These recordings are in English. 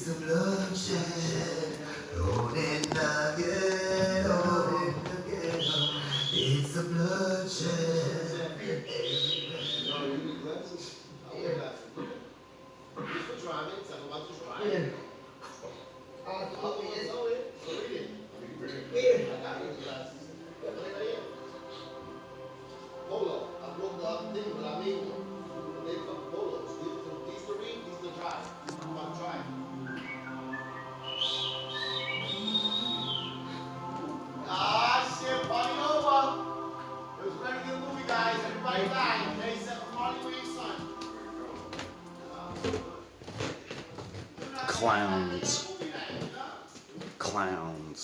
It's a bloodshed. On and again, on and again. It's a bloodshed. No, you need glasses? I want glasses. Just for driving, so I'm about to drive. Yeah. So read it. Yeah. I got these glasses. Right here. Polo. I broke the thing, but I made one. They fuck polos. These to read, these to drive. I'm about to drive. Ah, shit, party over. It was a very good movie, guys. Everybody died. Okay, except for Marley Wayne's son. Clowns. Clowns.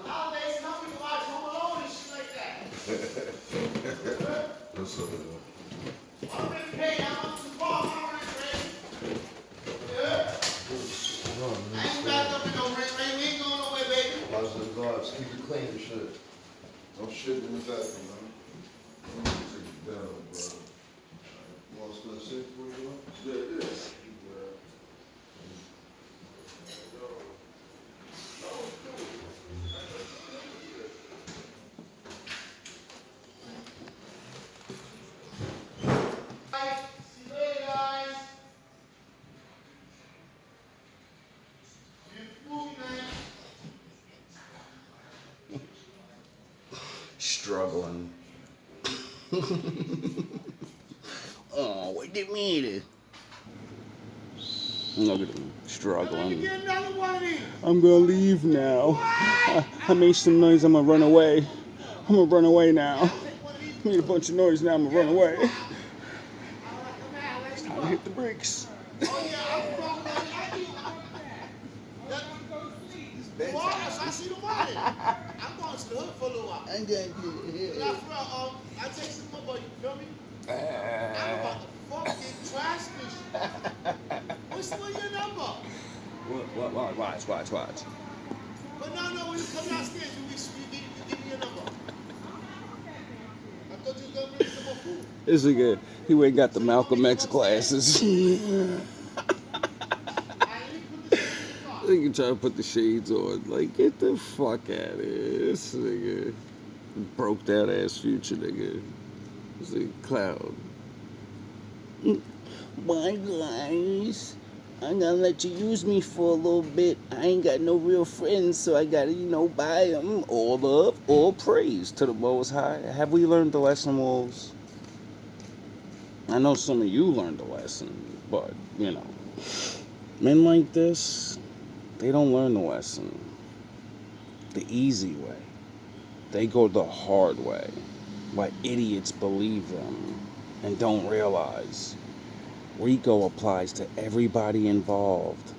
Holidays, some people watch Home Alone and shit like that. What's up, man? I'm ready to pay. I'm on some balls. I'm ready to pay. Yeah. I ain't back up in no ring. We ain't going nowhere, baby. Watch them gloves. Keep it clean and shit. Don't shit in the bathroom, man. I'm gonna take it down, bro. Want to spend shit for you, man? Yeah, yeah. See you later, guys. Beautiful night. Struggling. Oh, what did me? Look at him struggling. Get another one of these. I'm gonna leave now. I made some noise. I'm gonna run away. I'm gonna run away now. Made a bunch of noise. Now I'm gonna run away. It's time to hit the brakes. Oh, yeah, I'm from I see the money. I'm going to the hood for a little while. I'm going to Now, for real, I take some more, you feel me? I'm about to fucking trash this. What's your number? Watch. But no, when you come downstairs, you give me your number. I thought you was going to bring some more food. This nigga, he went and got the Malcolm X glasses. Nigga trying to put the shades on. Like, get the fuck out of here. This nigga broke that ass Future nigga. This a clown. Bye guys. I'm gonna let you use me for a little bit. I ain't got no real friends, so I gotta, buy them. All love, all praise to the Most High. Have we learned the lesson, wolves? I know some of you learned the lesson, but, men like this, they don't learn the lesson the easy way. They go the hard way. Why idiots believe them and don't realize RICO applies to everybody involved.